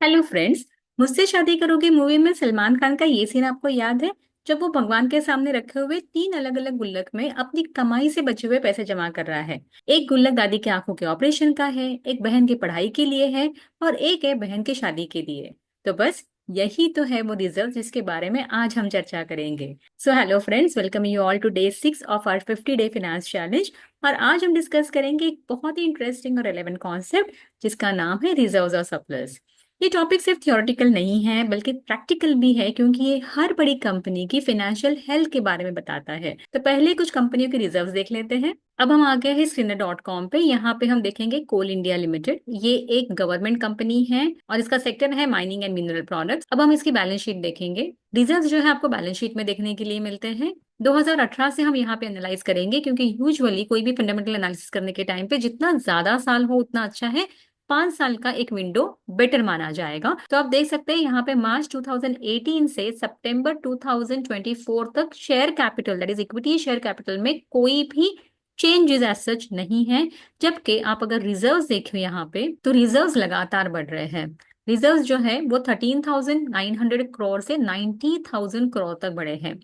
Hello friends. मुझसे शादी करोगी मूवी में सलमान खान का ये सीन आपको याद है? जब वो भगवान के सामने रखे हुए तीन अलग अलग गुल्लक में अपनी कमाई से बचे हुए पैसे जमा कर रहा है। एक गुल्लक दादी के आंखों के ऑपरेशन का है, एक बहन की पढ़ाई के लिए है और एक है बहन की शादी के लिए। तो बस यही तो है वो रिजल्ट जिसके बारे में आज हम चर्चा करेंगे। So hello friends, welcome you all to day 6 of our 50 day finance challenge. और आज हम डिस्कस करेंगे एक बहुत ही इंटरेस्टिंग और रेलेवेंट कॉन्सेप्ट जिसका नाम है रिजर्व्स और सरप्लस। ये टॉपिक सिर्फ थियोरेटिकल नहीं है बल्कि प्रैक्टिकल भी है, क्योंकि ये हर बड़ी कंपनी की फाइनेंशियल हेल्थ के बारे में बताता है। तो पहले कुछ कंपनियों के रिजर्व्स देख लेते हैं। अब हम आ गए हैं स्क्रीनर.com पे। यहाँ पे हम देखेंगे कोल इंडिया लिमिटेड। ये एक गवर्नमेंट कंपनी है और इसका सेक्टर है माइनिंग एंड मिनरल प्रोडक्ट्स। अब हम इसकी बैलेंस शीट देखेंगे। रिजर्व्स जो है आपको बैलेंस शीट में देखने के लिए मिलते हैं। 2018 से हम यहाँ पे एनालाइज करेंगे, क्योंकि यूजुअली कोई भी फंडामेंटल एनालिसिस करने के टाइम पे जितना ज्यादा साल हो उतना अच्छा है। 5 साल का एक विंडो बेटर माना जाएगा। तो आप देख सकते हैं यहाँ पे मार्च 2018 से सितंबर 2024 तक share capital, that is equity share capital में कोई भी चेंजेस एज सच नहीं है। जबकि आप अगर रिजर्व्स देखो यहाँ पे, तो रिजर्व्स लगातार बढ़ रहे हैं। रिजर्व्स जो है वो 13,900 करोड़ से 90,000 करोड़ तक बढ़े हैं।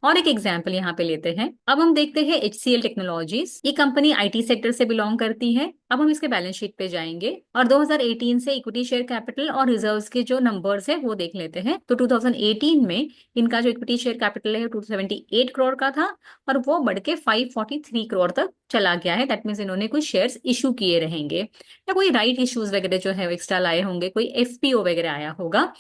और एक एग्जाम्पल यहाँ पे लेते हैं। अब हम देखते हैं HCL टेक्नोलॉजीज। ये कंपनी IT सेक्टर से बिलोंग करती है। अब हम इसके बैलेंस शीट पे जाएंगे और 2018 से इक्विटी शेयर कैपिटल और रिजर्व्स के जो नंबर्स है वो देख लेते हैं। तो 2018 में इनका जो इक्विटी शेयर कैपिटल है 278 करोड़ का था और वो बढ़ के 543 करोड़ तक चला गया है। दैट मीन्स इन्होंने कुछ शेयर्स इशू किए रहेंगे या कोई राइट इश्यूज वगैरह जो है एक्स्ट्रा लाए होंगे, कोई FPO वगैरह आया होगा।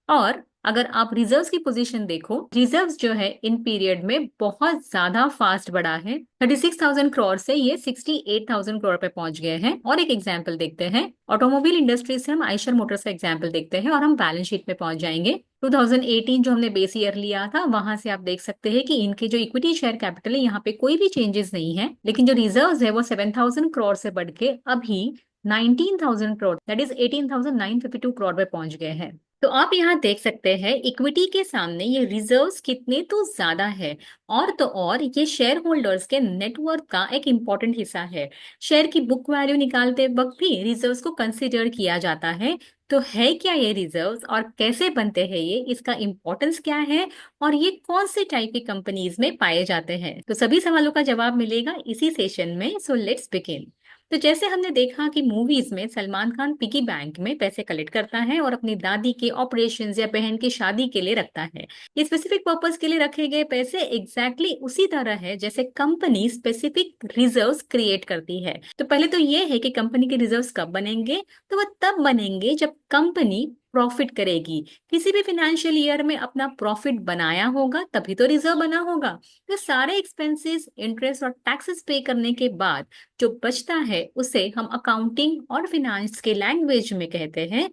और अगर आप रिजर्व्स की पोजीशन देखो, रिजर्व्स जो है इन पीरियड में बहुत ज्यादा फास्ट बढ़ा है। 36,000 करोड़ से ये 68,000 करोड़ पे पहुंच गए हैं। और एक एग्जांपल देखते हैं ऑटोमोबाइल इंडस्ट्री से। हम आइशर मोटर्स का एग्जांपल देखते हैं और हम बैलेंस शीट पे पहुंच जाएंगे। 2018 जो हमने बेस ईयर लिया था, वहां से आप देख सकते हैं कि इनके जो इक्विटी शेयर कैपिटल है यहाँ पे कोई भी चेंजेस नहीं है, लेकिन जो रिजर्व्स है वो 7,000 करोड़ से बढ़ के अभी 19,000 करोड़, दैट इज 18,952 करोड़ पे पहुंच गए हैं। तो आप यहाँ देख सकते हैं इक्विटी के सामने ये रिजर्व्स कितने तो ज्यादा है। और तो और ये शेयर होल्डर्स के नेटवर्थ का एक इम्पोर्टेंट हिस्सा है। शेयर की बुक वैल्यू निकालते वक्त भी रिजर्व्स को कंसिडर किया जाता है। तो है क्या ये रिजर्व्स और कैसे बनते हैं ये, इसका इम्पोर्टेंस क्या है और ये कौन से टाइप की कंपनीज में पाए जाते हैं, तो सभी सवालों का जवाब मिलेगा इसी सेशन में। So let's begin. तो जैसे हमने देखा कि मूवीज में सलमान खान पिगी बैंक में पैसे कलेक्ट करता है और अपनी दादी के ऑपरेशन या बहन की शादी के लिए रखता है। ये स्पेसिफिक पर्पस के लिए रखे गए पैसे एग्जैक्टली उसी तरह है जैसे कंपनी स्पेसिफिक रिजर्व्स क्रिएट करती है। तो पहले तो ये है कि कंपनी के रिजर्व्स कब बनेंगे, तो वह तब बनेंगे जब कंपनी प्रॉफिट करेगी। किसी भी फाइनेंशियल ईयर में अपना प्रॉफिट बनाया होगा तभी तो रिजर्व बना होगा। तो सारे एक्सपेंसेस, इंटरेस्ट और टैक्सेस पे करने के बाद जो बचता है उसे हम अकाउंटिंग और फिनांस के लैंग्वेज में कहते हैं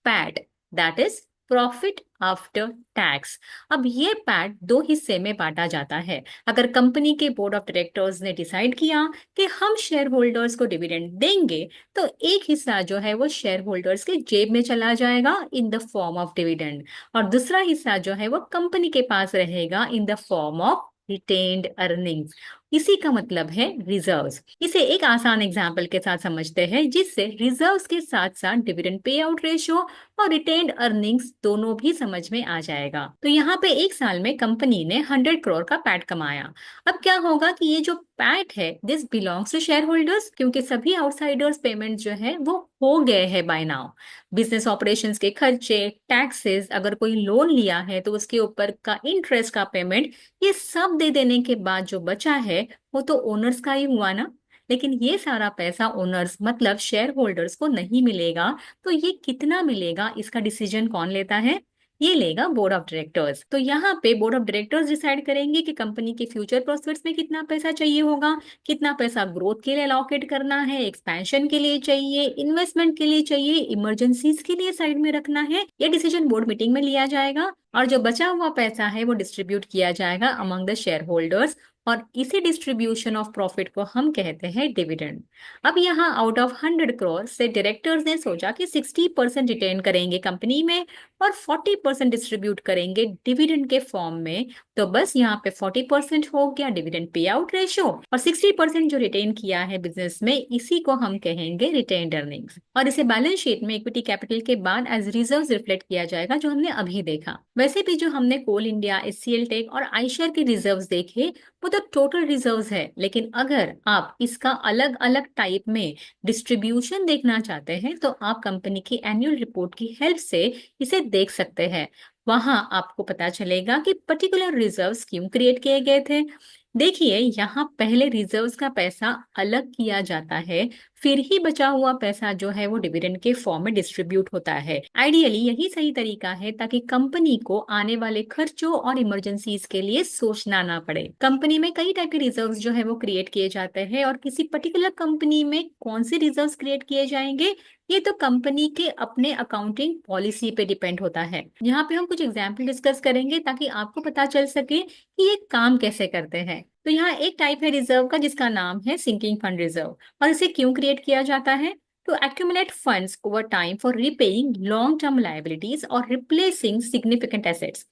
PAT, that is profit after tax. अब ये पैट दो हिस्से में बांटा जाता है। अगर कंपनी के बोर्ड ऑफ डायरेक्टर्स ने डिसाइड किया कि हम शेयर होल्डर्स को डिविडेंड देंगे, तो एक हिस्सा जो है वो शेयर होल्डर्स के जेब में चला जाएगा इन द फॉर्म ऑफ डिविडेंड, और दूसरा हिस्सा जो है वो कंपनी के पास रहेगा इन the form of retained earnings. इसी का मतलब है रिजर्व्स। इसे एक आसान एग्जांपल के साथ समझते हैं जिससे रिजर्व्स के साथ साथ डिविडेंड पे आउट रेशियो और रिटेन्ड अर्निंग्स दोनों भी समझ में आ जाएगा। तो यहाँ पे एक साल में कंपनी ने 100 करोड़ का पैट कमाया। अब क्या होगा कि ये जो पैट है this belongs to shareholders, क्योंकि सभी आउटसाइडर्स पेमेंट जो है वो हो गए हैं बाय नाउ। बिजनेस ऑपरेशंस के खर्चे, टैक्सेस, अगर कोई लोन लिया है तो उसके ऊपर का इंटरेस्ट का पेमेंट, ये सब दे देने के बाद जो बचा है वो तो ओनर्स का ही हुआ ना। लेकिन ये सारा पैसा ओनर्स मतलब शेयर होल्डर्स को नहीं मिलेगा। तो ये कितना मिलेगा इसका डिसीजन कौन लेता है? ये लेगा बोर्ड ऑफ डायरेक्टर्स। तो यहाँ पे बोर्ड ऑफ डायरेक्टर्स डिसाइड करेंगे कि कंपनी के फ्यूचर प्रोस्पेक्ट्स में कितना पैसा चाहिए होगा, कितना पैसा ग्रोथ के लिए अलोकेट करना है, एक्सपेंशन के लिए चाहिए, इन्वेस्टमेंट के लिए चाहिए, इमरजेंसीज के लिए साइड में रखना है। ये डिसीजन बोर्ड मीटिंग में लिया जाएगा और जो बचा हुआ पैसा है वो डिस्ट्रीब्यूट किया जाएगा अमंग द शेयर होल्डर्स और इसी डिस्ट्रीब्यूशन ऑफ प्रॉफिट को हम कहते हैं डिविडेंड। अब यहाँ आउट ऑफ 100 करोड़ से डायरेक्टर्स ने सोचा कि 60% रिटेन करेंगे कंपनी में और 40% डिस्ट्रीब्यूट करेंगे डिविडेंड के फॉर्म में। तो बस यहाँ पे 40% हो गया डिविडेंड पे आउट रेशियो, और 60% जो रिटेन किया है बिजनेस में, इसी को हम कहेंगे रिटेन्ड अर्निंग्स। और इसे बैलेंस शीट में इक्विटी कैपिटल के बाद एज रिजर्व्स रिफ्लेक्ट किया जाएगा, जो हमने अभी देखा। वैसे भी जो हमने कोल इंडिया, एचसीएल टेक और आईशर के रिजर्व्स देखे, वो तो टोटल रिजर्व्स है। लेकिन अगर आप इसका अलग अलग टाइप में डिस्ट्रीब्यूशन देखना चाहते हैं तो आप कंपनी की एनुअल रिपोर्ट की हेल्प से इसे देख सकते हैं। वहां आपको पता चलेगा कि पर्टिकुलर रिजर्व्स क्यों क्रिएट किए गए थे। देखिए, यहाँ पहले रिजर्व्स का पैसा अलग किया जाता है, फिर ही बचा हुआ पैसा जो है वो डिविडेंड के फॉर्म में डिस्ट्रीब्यूट होता है। आइडियली यही सही तरीका है ताकि कंपनी को आने वाले खर्चों और इमरजेंसीज के लिए सोचना ना पड़े। कंपनी में कई टाइप के रिजर्व्स जो है वो क्रिएट किए जाते हैं, और किसी पर्टिकुलर कंपनी में कौन से रिजर्व्स क्रिएट किए जाएंगे ये तो कंपनी के अपने अकाउंटिंग पॉलिसी पे डिपेंड होता है। यहाँ पे हम कुछ एग्जाम्पल डिस्कस करेंगे ताकि आपको पता चल सके कि ये काम कैसे करते हैं। तो यहाँ एक टाइप है रिजर्व का जिसका नाम है सिंकिंग फंड रिजर्व। और इसे क्यों क्रिएट किया जाता है? To accumulate funds over time for repaying long term liabilities और replacing significant assets.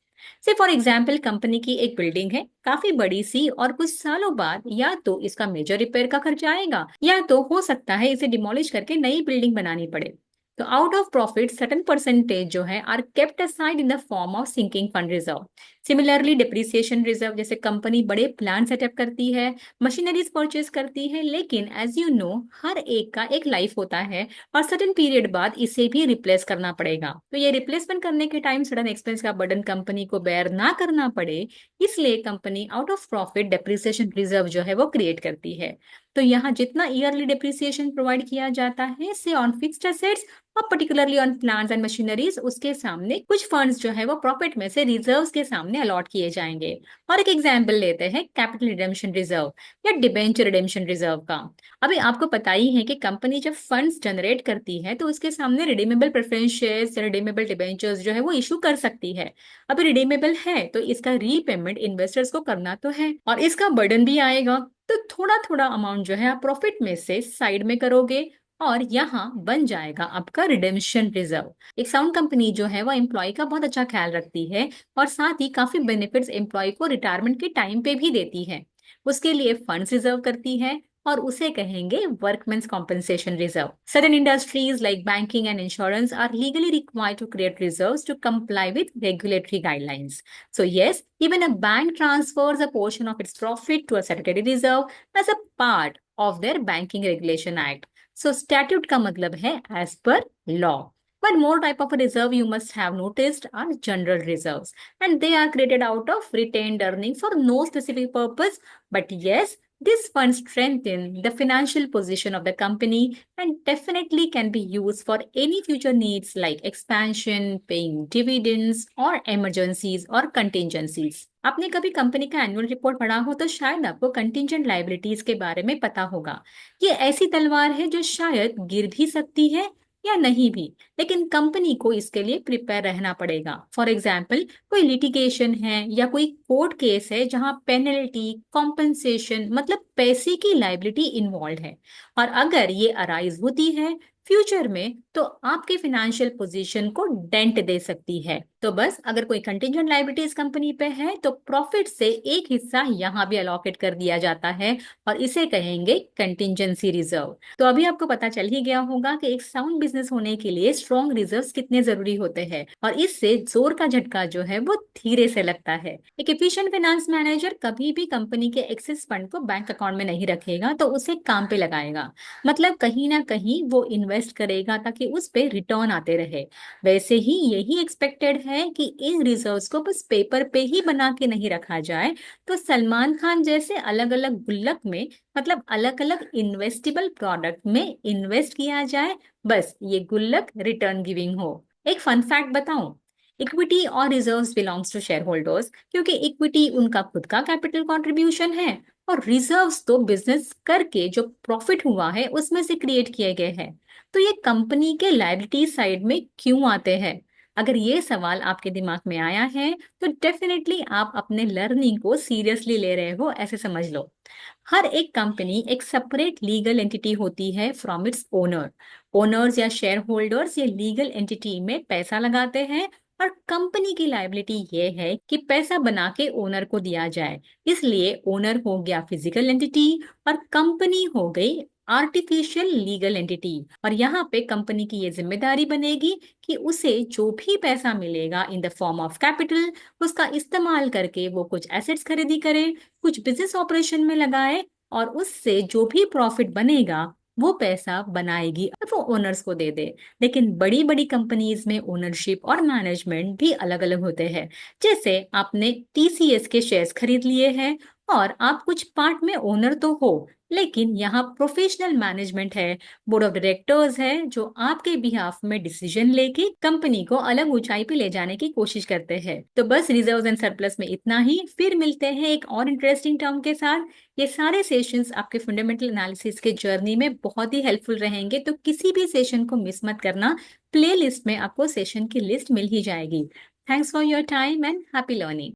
Say for example company की एक बिल्डिंग है काफी बड़ी सी, और कुछ सालों बाद या तो इसका मेजर रिपेयर का खर्चा आएगा, या तो हो सकता है इसे डिमोलिश करके नई बिल्डिंग बनानी पड़े। तो out of profit certain percentage जो है are kept aside in the form of sinking fund reserve. Similarly depreciation reserve, जैसे कंपनी बड़े प्लान सेटअप करती है, मशीनरीज परचेज करती है, लेकिन एज यू नो हर एक का एक लाइफ होता है और सर्टेन पीरियड बाद इसे भी रिप्लेस करना पड़ेगा। तो ये रिप्लेसमेंट करने के टाइम सडन एक्सपेंस का बर्डन कंपनी को बेयर ना करना पड़े, इसलिए company out of profit depreciation reserve जो है वो क्रिएट करती है। तो यहाँ जितना ईयरली डेप्रिसिएशन प्रोवाइड किया जाता है से ऑन फिक्स्ड एसेट्स और particularly on plants and machineries, उसके सामने कुछ फंड्स जो है वो प्रॉफिट में से रिजर्व्स के सामने अलॉट किए जाएंगे। और एक एग्जांपल लेते हैं कैपिटल रिडेम्पशन रिजर्व या डिबेंचर रिडेम्पशन रिजर्व का। अभी आपको पता ही है कि कंपनी जब फंड्स जनरेट करती है तो उसके सामने redeemable preference shares, redeemable debentures जो है वो इशू कर सकती है। अभी रिडीमेबल है तो इसका रीपेमेंट इन्वेस्टर्स को करना तो है, और इसका बर्डन भी आएगा। तो थोड़ा थोड़ा अमाउंट जो है आप प्रॉफिट में से साइड में करोगे, और यहाँ बन जाएगा आपका रिडेम्पशन रिजर्व। एक साउंड कंपनी जो है वो एम्प्लॉय का बहुत अच्छा ख्याल रखती है, और साथ ही काफी बेनिफिट्स एम्प्लॉय को रिटायरमेंट के टाइम पे भी देती है। उसके लिए फंड्स रिजर्व करती है, और उसे कहेंगे workmen's compensation reserve. Certain industries like banking and insurance are legally required to create reserves to comply with regulatory guidelines. So yes, even a bank transfers a portion of its profit to a statutory reserve as a part of their banking regulation act. So statute का मतलब है as per law. One more type of a reserve you must have noticed are general reserves, and they are created out of retained earnings for no specific purpose. But yes, these funds strengthen the financial position of the company and definitely can be used for any future needs like expansion, paying dividends, or emergencies or contingencies. आपने कभी company का annual report पढ़ा हो तो शायद आपको contingent liabilities के बारे में पता होगा। ये ऐसी तलवार है जो शायद गिर भी सकती है या नहीं भी, लेकिन कंपनी को इसके लिए प्रिपेयर रहना पड़ेगा। फॉर एग्जाम्पल, कोई लिटिगेशन है या कोई कोर्ट केस है जहां पेनल्टी, कॉम्पनसेशन मतलब पैसे की लायबिलिटी इन्वॉल्व है, और अगर ये अराइज होती है फ्यूचर में तो आपके फाइनेंशियल पोजीशन को डेंट दे सकती है। तो बस अगर कोई कंटिंजेंट लायबिलिटीज कंपनी पे है तो प्रॉफिट से एक हिस्सा यहाँ भी अलॉकेट कर दिया जाता है, और इसे कहेंगे कंटिंजेंसी रिजर्व। तो अभी आपको पता चल ही गया होगा कि एक साउंड बिजनेस होने के लिए स्ट्रॉन्ग रिजर्व्स कितने जरूरी होते हैं, और इससे जोर का झटका जो है वो धीरे से लगता है। एक एफिशिएंट फाइनेंस मैनेजर कभी भी कंपनी के एक्सेस फंड को बैंक अकाउंट में नहीं रखेगा, तो उसे काम पे लगाएगा। मतलब कहीं ना कहीं वो इन्वेस्ट करेगा ताकि उस पे रिटर्न आते रहे। वैसे ही यही एक्सपेक्टेड है कि इन रिजर्व्स को बस पेपर पे ही बना के नहीं रखा जाए, तो सलमान खान जैसे अलग अलग गुल्लक में मतलब अलग अलग इन्वेस्टेबल प्रोडक्ट में इन्वेस्ट किया जाए, बस ये गुल्लक रिटर्न गिविंग हो। एक फन फैक्ट बताऊं, इक्विटी और reserves belongs to shareholders, क्योंकि इक्विटी उनका खुद का कैपिटल कंट्रीब्यूशन है, और रिजर्व्स तो बिजनेस करके जो प्रॉफिट हुआ है उसमें से क्रिएट किए गए हैं। तो ये कंपनी के लायबिलिटी साइड में क्यों आते हैं? अगर ये सवाल आपके दिमाग में आया है, तो डेफिनेटली आप अपने लर्निंग को सीरियसली ले रहे हो, ऐसे समझ लो। हर एक कंपनी एक सेपरेट लीगल एंटिटी होती है फ्रॉम इट्स ओनर। ओनर्स या शेयर होल्डर्स ये लीगल एंटिटी में पैसा लगाते हैं, और कंपनी की लायबिलिटी ये है कि पैसा बना के ओनर को दिया जाए। इसलिए ओनर हो गया फिजिकल एंटिटी, और कंपनी हो गई आर्टिफिशियल लीगल एंटिटी। और यहाँ पे कंपनी की ये जिम्मेदारी बनेगी कि उसे जो भी पैसा मिलेगा इन द फॉर्म ऑफ कैपिटल, उसका इस्तेमाल करके वो कुछ एसेट्स खरीदी करे, कुछ बिजनेस ऑपरेशन में लगाए, और उससे जो भी प्रॉफिट बनेगा वो पैसा बनाएगी और वो ओनर्स को दे दे। लेकिन बड़ी बड़ी कंपनीज में ओनरशिप और मैनेजमेंट भी अलग अलग होते हैं। जैसे आपने टीसीएस के शेयर्स खरीद लिए हैं, और आप कुछ पार्ट में ओनर तो हो, लेकिन यहाँ प्रोफेशनल मैनेजमेंट है, बोर्ड ऑफ डायरेक्टर्स है, जो आपके बिहाफ में डिसीजन लेके कंपनी को अलग ऊंचाई पे ले जाने की कोशिश करते हैं। तो बस रिजर्व्स एंड सरप्लस में इतना ही। फिर मिलते हैं एक और इंटरेस्टिंग टर्म के साथ। ये सारे सेशंस आपके फंडामेंटल एनालिसिस के जर्नी में बहुत ही हेल्पफुल रहेंगे, तो किसी भी सेशन को मिस मत करना। प्लेलिस्ट में आपको सेशन की लिस्ट मिल ही जाएगी। Thanks for your time and happy learning.